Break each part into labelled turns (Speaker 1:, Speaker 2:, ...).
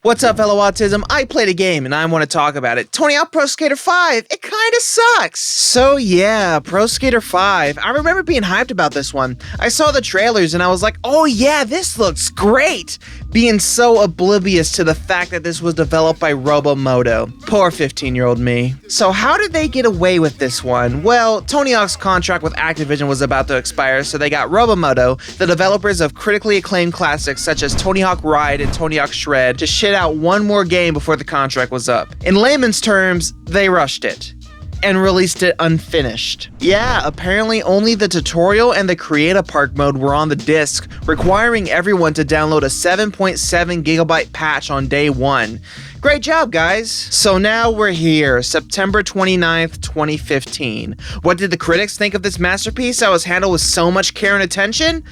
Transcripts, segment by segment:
Speaker 1: What's up, fellow Autism? I played a game and I want to talk about it. Tony Hawk Pro Skater 5, it kinda sucks. So yeah, Pro Skater 5. I remember being hyped about this one. I saw the trailers and I was like, oh yeah, this looks great. Being so oblivious to the fact that this was developed by Robomodo. Poor 15-year-old me. So how did they get away with this one? Well, Tony Hawk's contract with Activision was about to expire, so they got Robomodo, the developers of critically acclaimed classics such as Tony Hawk Ride and Tony Hawk Shred, to shit out one more game before the contract was up. In layman's terms, they rushed it and released it unfinished. Yeah, apparently only the tutorial and the Create Park mode were on the disc, requiring everyone to download a 7.7 gigabyte patch on day one. Great job, guys. So now we're here, September 29th, 2015. What did the critics think of this masterpiece that was handled with so much care and attention?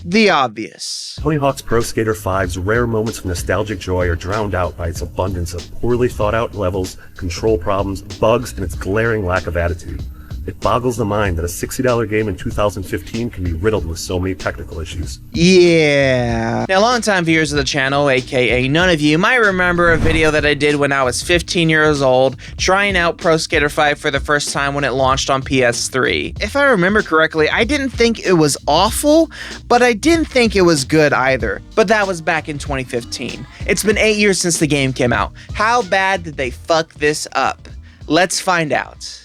Speaker 1: The obvious.
Speaker 2: Tony Hawk's Pro Skater 5's rare moments of nostalgic joy are drowned out by its abundance of poorly thought out levels, control problems, bugs, and its glaring lack of attitude. It boggles the mind that a $60 game in 2015 can be riddled with so many technical issues.
Speaker 1: Yeah. Now, longtime viewers of the channel, aka none of you, might remember a video that I did when I was 15 years old, trying out Pro Skater 5 for the first time when it launched on PS3. If I remember correctly, I didn't think it was awful, but I didn't think it was good either. But that was back in 2015. It's been 8 years since the game came out. How bad did they fuck this up? Let's find out.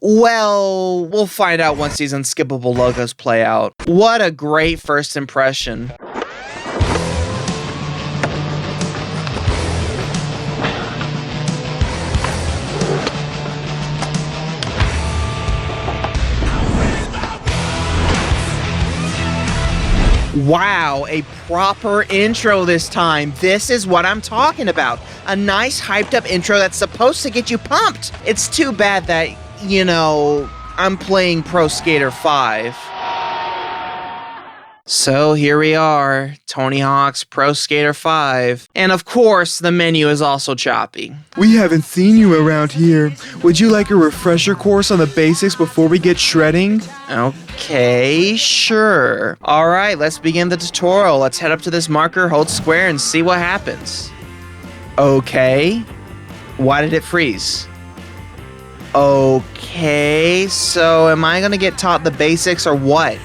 Speaker 1: Well, we'll find out once these unskippable logos play out. What a great first impression. Wow, a proper intro this time. This is what I'm talking about. A nice hyped up intro that's supposed to get you pumped. It's too bad that, you know, I'm playing Pro Skater 5. So here we are, Tony Hawk's Pro Skater 5. And of course, the menu is also choppy.
Speaker 3: We haven't seen you around here. Would you like a refresher course on the basics before we get shredding?
Speaker 1: Okay, sure. Alright, let's begin the tutorial. Let's head up to this marker, hold square, and see what happens. Okay. Why did it freeze? Okay, so am I gonna get taught the basics or what?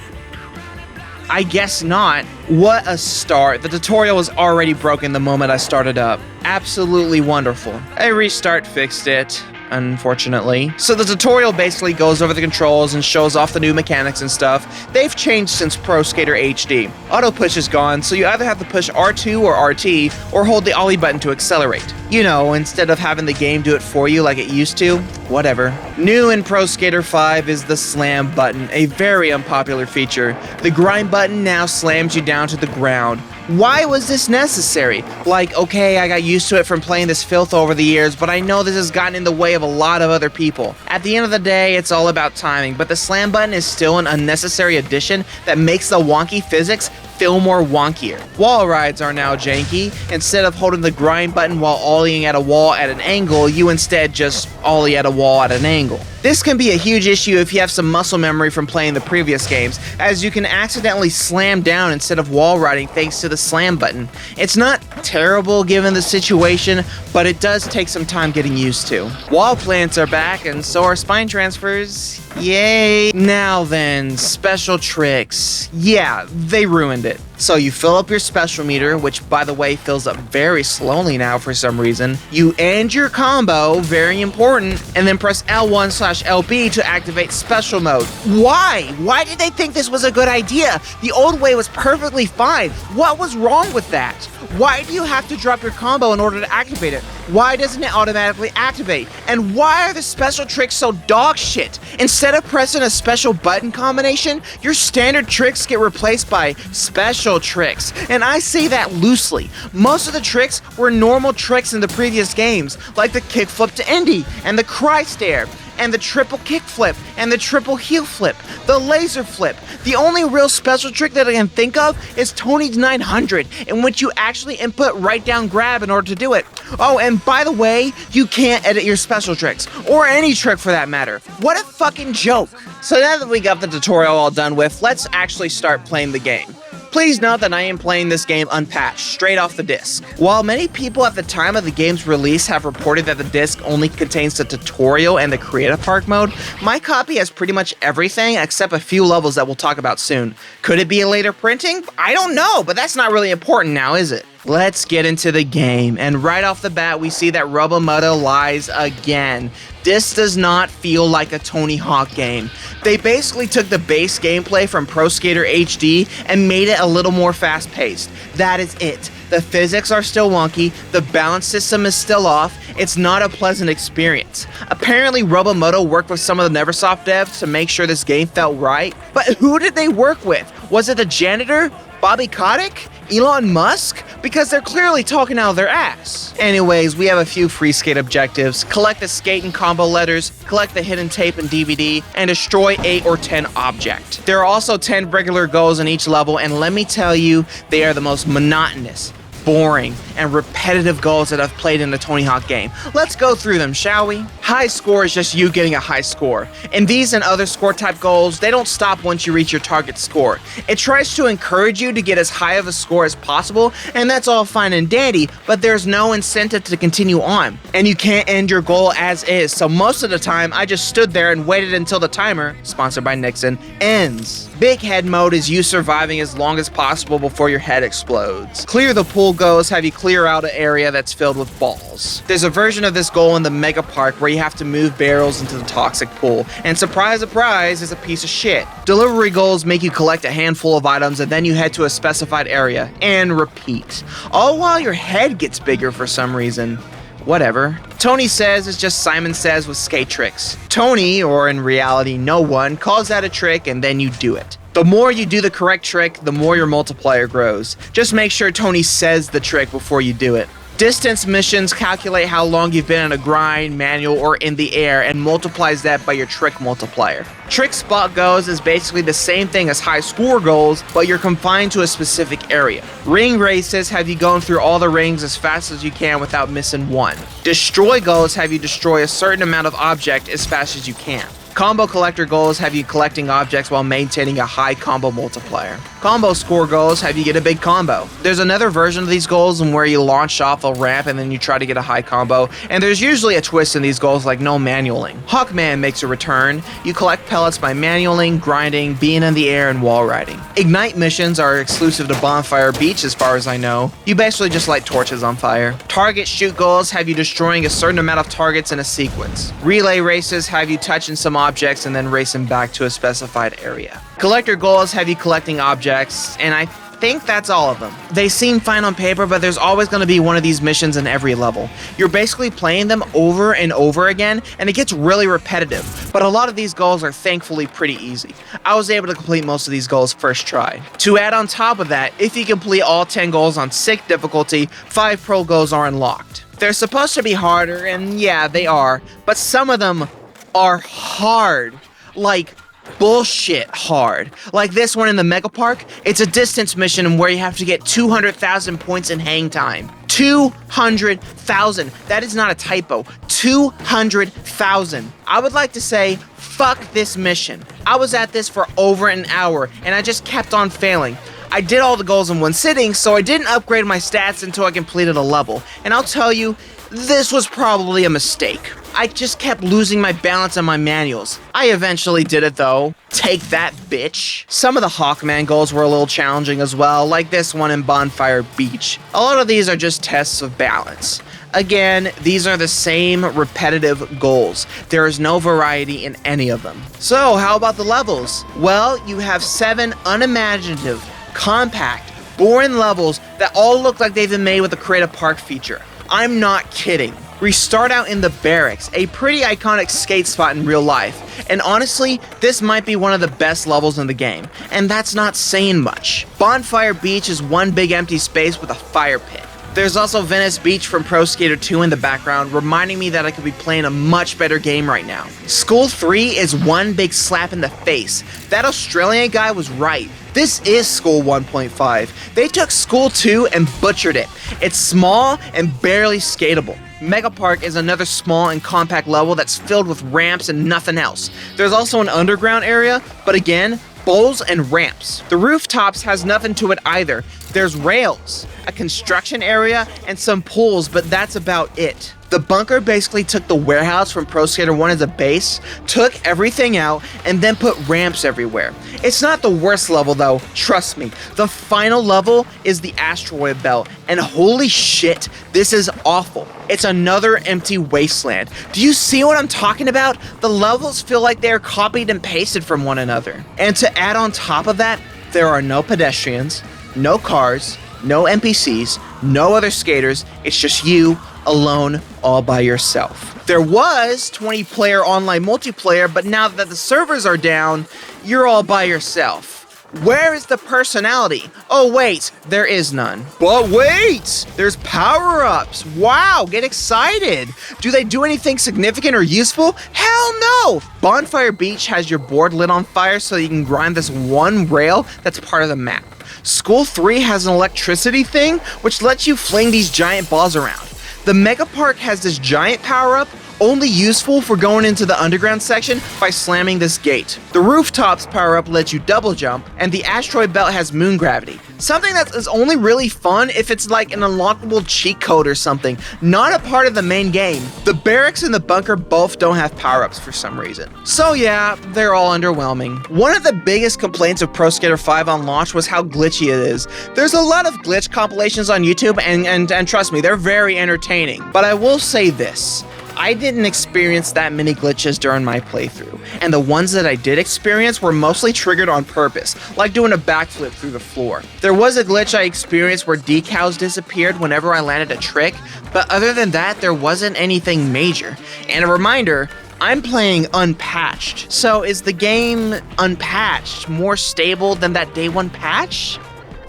Speaker 1: I guess not. What a start. The tutorial was already broken the moment I started up. Absolutely wonderful. A restart fixed it, unfortunately. So the tutorial basically goes over the controls and shows off the new mechanics and stuff. They've changed since Pro Skater HD. Auto push is gone, so you either have to push R2 or RT, or hold the Ollie button to accelerate. You know, instead of having the game do it for you like it used to. Whatever. New in Pro Skater 5 is the slam button, a very unpopular feature. The grind button now slams you down to the ground. Why was this necessary? Like, okay, I got used to it from playing this filth over the years, but I know this has gotten in the way of a lot of other people. At the end of the day, it's all about timing, but the slam button is still an unnecessary addition that makes the wonky physics feel more wonkier. Wall rides are now janky. Instead of holding the grind button while ollieing at a wall at an angle, you instead just ollie at a wall at an angle. This can be a huge issue if you have some muscle memory from playing the previous games, as you can accidentally slam down instead of wall riding thanks to the slam button. It's not terrible given the situation, but it does take some time getting used to. Wall plants are back, and so are spine transfers. Yay! Now then, special tricks. Yeah, they ruined it. So you fill up your special meter, which by the way fills up very slowly now for some reason. You end your combo, very important, and then press L1/LB to activate special mode. Why? Why did they think this was a good idea? The old way was perfectly fine. What was wrong with that? Why do you have to drop your combo in order to activate it? Why doesn't it automatically activate? And why are the special tricks so dog shit? Instead of pressing a special button combination, your standard tricks get replaced by special tricks. And I say that loosely. Most of the tricks were normal tricks in the previous games, like the kickflip to Indy and the cry stare, and the triple kickflip, and the triple heel flip, the laser flip. The only real special trick that I can think of is Tony's 900, in which you actually input right down grab in order to do it. Oh, and by the way, you can't edit your special tricks, or any trick for that matter. What a fucking joke. So now that we got the tutorial all done with, let's actually start playing the game. Please note that I am playing this game unpatched, straight off the disc. While many people at the time of the game's release have reported that the disc only contains the tutorial and the Creative Park mode, my copy has pretty much everything except a few levels that we'll talk about soon. Could it be a later printing? I don't know, but that's not really important now, is it? Let's get into the game, and right off the bat we see that Robomoto lies again. This does not feel like a Tony Hawk game. They basically took the base gameplay from Pro Skater HD and made it a little more fast-paced. That is it. The physics are still wonky, the balance system is still off, it's not a pleasant experience. Apparently Robomoto worked with some of the Neversoft devs to make sure this game felt right, but who did they work with? Was it the janitor? Bobby Kotick? Elon Musk? Because they're clearly talking out of their ass. Anyways, we have a few free skate objectives. Collect the skate and combo letters, collect the hidden tape and DVD, and destroy 8 or 10 object. There are also 10 regular goals in each level, and let me tell you, they are the most monotonous, boring, and repetitive goals that I've played in a Tony Hawk game. Let's go through them, shall we? High score is just you getting a high score. And these and other score type goals, they don't stop once you reach your target score. It tries to encourage you to get as high of a score as possible, and that's all fine and dandy, but there's no incentive to continue on. And you can't end your goal as is, so most of the time I just stood there and waited until the timer, sponsored by Nixon, ends. Big head mode is you surviving as long as possible before your head explodes. Clear the pool goals have you clear out an area that's filled with balls. There's a version of this goal in the Mega Park where you have to move barrels into the toxic pool, and surprise surprise is a piece of shit. Delivery goals make you collect a handful of items and then you head to a specified area, and repeat. All while your head gets bigger for some reason. Whatever. Tony Says is just Simon Says with skate tricks. Tony, or in reality no one, calls that a trick and then you do it. The more you do the correct trick, the more your multiplier grows. Just make sure Tony says the trick before you do it. Distance missions calculate how long you've been on a grind, manual, or in the air and multiplies that by your trick multiplier. Trick spot goals is basically the same thing as high score goals, but you're confined to a specific area. Ring races have you going through all the rings as fast as you can without missing one. Destroy goals have you destroy a certain amount of object as fast as you can. Combo collector goals have you collecting objects while maintaining a high combo multiplier. Combo score goals have you get a big combo. There's another version of these goals where you launch off a ramp and then you try to get a high combo, and there's usually a twist in these goals like no manualing. Hawkman makes a return. You collect pellets by manualing, grinding, being in the air, and wall riding. Ignite missions are exclusive to Bonfire Beach as far as I know. You basically just light torches on fire. Target shoot goals have you destroying a certain amount of targets in a sequence. Relay races have you touching some objects and then racing back to a specified area. Collector goals have you collecting objects, and I think that's all of them. They seem fine on paper, but there's always going to be one of these missions in every level. You're basically playing them over and over again, and it gets really repetitive, but a lot of these goals are thankfully pretty easy. I was able to complete most of these goals first try. To add on top of that, if you complete all 10 goals on sick difficulty, 5 pro goals are unlocked. They're supposed to be harder, and yeah, they are, but some of them are hard, like bullshit hard. Like this one in the Mega Park, it's a distance mission where you have to get 200,000 points in hang time. 200,000. That is not a typo. 200,000. I would like to say, fuck this mission. I was at this for over an hour and I just kept on failing. I did all the goals in one sitting, so I didn't upgrade my stats until I completed a level. And I'll tell you, this was probably a mistake. I just kept losing my balance on my manuals. I eventually did it though. Take that, bitch. Some of the Hawkman goals were a little challenging as well, like this one in Bonfire Beach. A lot of these are just tests of balance. Again, these are the same repetitive goals. There is no variety in any of them. So, how about the levels? Well, you have 7 unimaginative, compact, boring levels that all look like they've been made with a Creative Park feature. I'm not kidding. We start out in the barracks, a pretty iconic skate spot in real life, and honestly, this might be one of the best levels in the game, and that's not saying much. Bonfire Beach is one big empty space with a fire pit. There's also Venice Beach from Pro Skater 2 in the background, reminding me that I could be playing a much better game right now. School 3 is one big slap in the face. That Australian guy was right. This is School 1.5. They took School 2 and butchered it. It's small and barely skatable. Mega Park is another small and compact level that's filled with ramps and nothing else. There's also an underground area, but again, bowls and ramps. The rooftops has nothing to it either. There's rails, a construction area, and some pools, but that's about it. The bunker basically took the warehouse from Pro Skater 1 as a base, took everything out, and then put ramps everywhere. It's not the worst level though, trust me. The final level is the asteroid belt, and holy shit, this is awful. It's another empty wasteland. Do you see what I'm talking about? The levels feel like they're copied and pasted from one another. And to add on top of that, there are no pedestrians, no cars, no NPCs, no other skaters. It's just you alone all by yourself. There was 20-player online multiplayer, but now that the servers are down, you're all by yourself. Where is the personality? Oh wait, there is none. But wait, there's power-ups. Wow, get excited. Do they do anything significant or useful? Hell no! Bonfire Beach has your board lit on fire so you can grind this one rail that's part of the map. School 3 has an electricity thing, which lets you fling these giant balls around. The Mega Park has this giant power-up, only useful for going into the underground section by slamming this gate. The rooftops power-up lets you double jump, and the asteroid belt has moon gravity. Something that is only really fun if it's like an unlockable cheat code or something, not a part of the main game. The barracks and the bunker both don't have power-ups for some reason. So yeah, they're all underwhelming. One of the biggest complaints of Pro Skater 5 on launch was how glitchy it is. There's a lot of glitch compilations on YouTube, and trust me, they're very entertaining. But I will say this. I didn't experience that many glitches during my playthrough, and the ones that I did experience were mostly triggered on purpose, like doing a backflip through the floor. There was a glitch I experienced where decals disappeared whenever I landed a trick, but other than that, there wasn't anything major. And a reminder, I'm playing unpatched. So is the game unpatched more stable than that day one patch?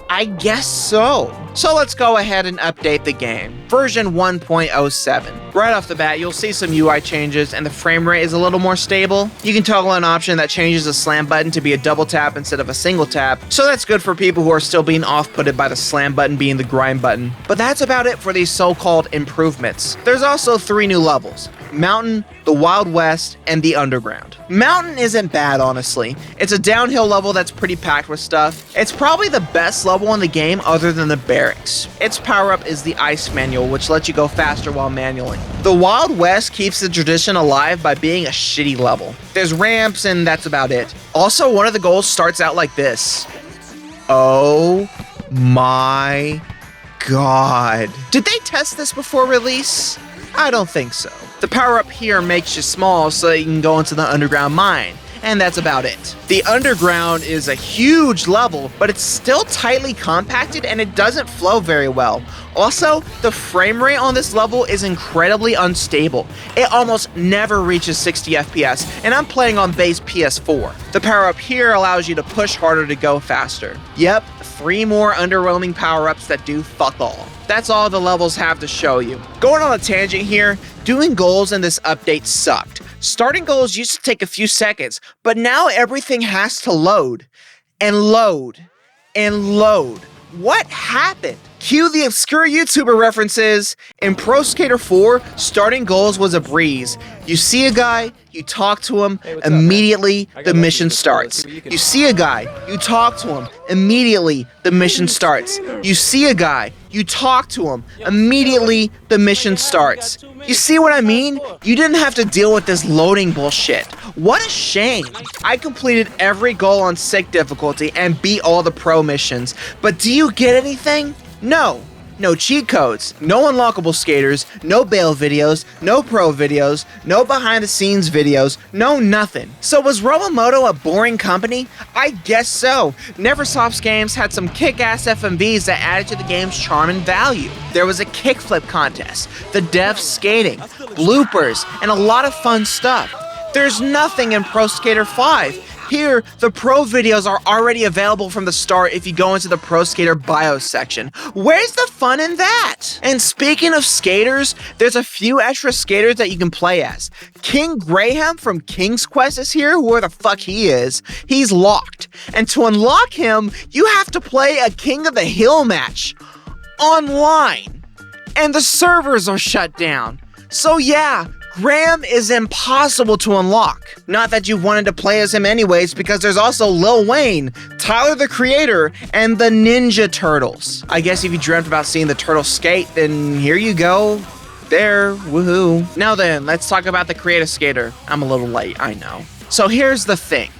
Speaker 1: I guess so. So let's go ahead and update the game. Version 1.07. Right off the bat, you'll see some UI changes and the frame rate is a little more stable. You can toggle an option that changes the slam button to be a double tap instead of a single tap, so that's good for people who are still being off-putted by the slam button being the grind button. But that's about it for these so-called improvements. There's also 3 new levels: Mountain, the Wild West, and the Underground. Mountain isn't bad, honestly. It's a downhill level that's pretty packed with stuff. It's probably the best level in the game other than the barracks. Its power-up is the Ice Manual, which lets you go faster while manualing. The Wild West keeps the tradition alive by being a shitty level. There's ramps and that's about it. Also, one of the goals starts out like this. Oh my god. Did they test this before release? I don't think so. The power-up here makes you small so that you can go into the underground mine, and that's about it. The underground is a huge level, but it's still tightly compacted and it doesn't flow very well. Also, the frame rate on this level is incredibly unstable. It almost never reaches 60 FPS, and I'm playing on base PS4. The power-up here allows you to push harder to go faster. Yep, 3 more underwhelming power-ups that do fuck all. That's all the levels have to show you. Going on a tangent here, doing goals in this update sucked. Starting goals used to take a few seconds, but now everything has to load, and load, and load. What happened? Cue the obscure YouTuber references. In Pro Skater 4, starting goals was a breeze. You see a guy, you talk to him, immediately the mission starts. You see a guy, you talk to him, immediately the mission starts. You see a guy, you talk to him, immediately the mission starts. You see what I mean? You didn't have to deal with this loading bullshit. What a shame. I completed every goal on sick difficulty and beat all the pro missions, but do you get anything? No. No cheat codes, no unlockable skaters, no bail videos, no pro videos, no behind the scenes videos, no nothing. So was Robomoto a boring company? I guess so. Neversoft's games had some kick-ass FMVs that added to the game's charm and value. There was a kickflip contest, the devs skating, bloopers, and a lot of fun stuff. There's nothing in Pro Skater 5. Here, the pro videos are already available from the start if you go into the Pro Skater BIOS section. Where's the fun in that? And speaking of skaters, there's a few extra skaters that you can play as. King Graham from King's Quest is here, whoever the fuck he is. He's locked. And to unlock him, you have to play a King of the Hill match online. And the servers are shut down. So yeah, Graham is impossible to unlock. Not that you wanted to play as him anyways, because there's also Lil Wayne, Tyler the Creator, and the Ninja Turtles. I guess if you dreamt about seeing the turtles skate, then here you go. There, woohoo. Now then, let's talk about the Creative Skater. I'm a little late, I know. So here's the thing.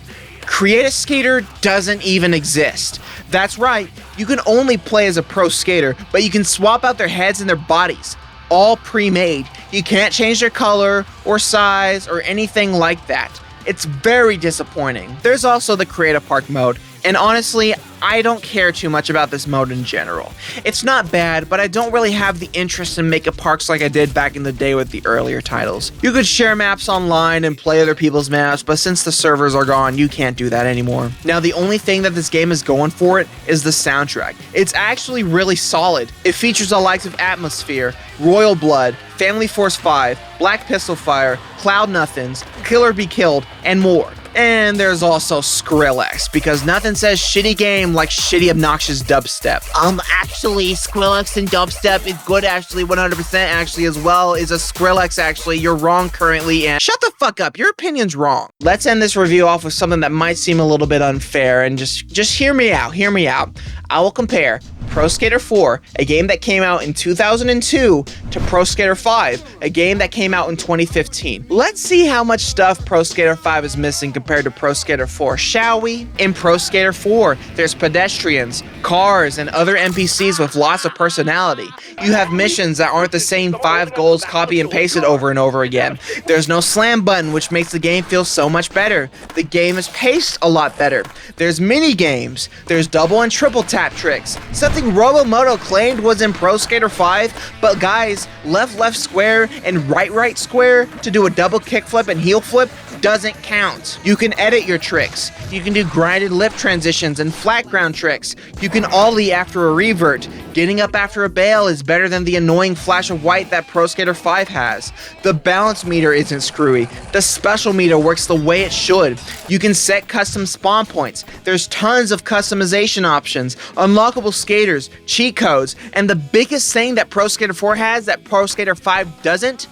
Speaker 1: Creative Skater doesn't even exist. That's right, you can only play as a pro skater, but you can swap out their heads and their bodies. All pre-made. You can't change their color or size or anything like that. It's very disappointing. There's also the Creative Park mode, and honestly, I don't care too much about this mode in general. It's not bad, but I don't really have the interest in making parks like I did back in the day with the earlier titles. You could share maps online and play other people's maps, but since the servers are gone, you can't do that anymore. Now, the only thing that this game is going for it is the soundtrack. It's actually really solid. It features the likes of Atmosphere, Royal Blood, Family Force 5, Black Pistol Fire, Cloud Nothings, Killer Be Killed, and more. And there's also Skrillex, because nothing says shitty game like shitty obnoxious dubstep. Actually, Skrillex and dubstep is good, actually, 100% actually, as well is a Skrillex, actually. You're wrong currently, and shut the fuck up, your opinion's wrong. Let's end this review off with something that might seem a little bit unfair, and just hear me out, I will compare Pro Skater 4, a game that came out in 2002, to Pro Skater 5, a game that came out in 2015. Let's see how much stuff Pro Skater 5 is missing compared to Pro Skater 4, shall we? In Pro Skater 4, there's pedestrians, cars, and other NPCs with lots of personality. You have missions that aren't the same 5 goals copy and pasted over and over again. There's no slam button, which makes the game feel so much better. The game is paced a lot better. There's mini games. There's double and triple tap tricks. Something Robomoto claimed was in Pro Skater 5, but guys, left square and right square to do a double kickflip and heel flip doesn't count. You can edit your tricks. You can do grinded lip transitions and flat ground tricks. You can ollie after a revert. Getting up after a bail is better than the annoying flash of white that Pro Skater 5 has. The balance meter isn't screwy. The special meter works the way it should. You can set custom spawn points. There's tons of customization options, unlockable skaters, cheat codes, and the biggest thing that Pro Skater 4 has that Pro Skater 5 doesn't?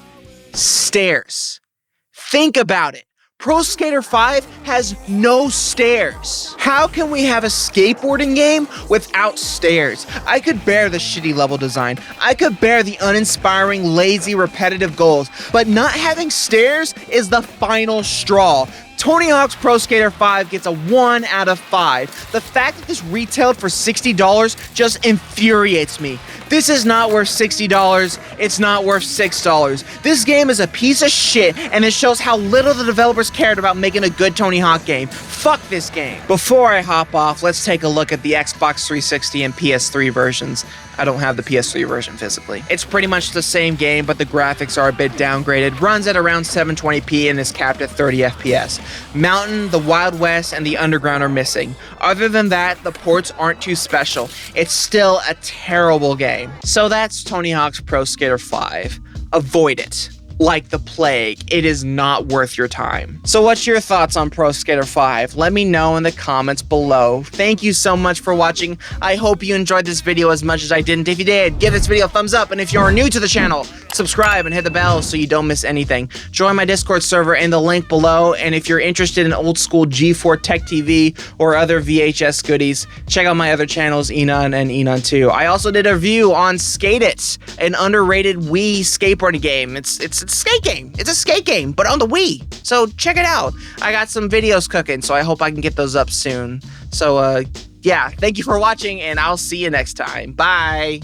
Speaker 1: Stairs. Think about it. Pro Skater 5 has no stairs. How can we have a skateboarding game without stairs? I could bear the shitty level design. I could bear the uninspiring, lazy, repetitive goals, but not having stairs is the final straw. Tony Hawk's Pro Skater 5 gets a 1 out of 5. The fact that this retailed for $60 just infuriates me. This is not worth $60, it's not worth $6. This game is a piece of shit, and it shows how little the developers cared about making a good Tony Hawk game. Fuck this game. Before I hop off, let's take a look at the Xbox 360 and PS3 versions. I don't have the PS3 version physically. It's pretty much the same game, but the graphics are a bit downgraded, runs at around 720p and is capped at 30 FPS. Mountain, the Wild West, and the Underground are missing. Other than that, the ports aren't too special. It's still a terrible game. So that's Tony Hawk's Pro Skater 5. Avoid it. Like the plague, it is not worth your time. So what's your thoughts on Pro Skater 5? Let me know in the comments below. Thank you so much for watching. I hope you enjoyed this video as much as I did. And if you did, give this video a thumbs up. And if you're new to the channel, subscribe and hit the bell so you don't miss anything. Join my Discord server in the link below. And if you're interested in old school G4 Tech TV or other VHS goodies, check out my other channels, Enun and Enun2. I also did a review on Skate It, an underrated Wii skateboarding game. It's a skate game. It's a skate game, but on the Wii. So check it out. I got some videos cooking, so I hope I can get those up soon. So yeah, thank you for watching, and I'll see you next time. Bye.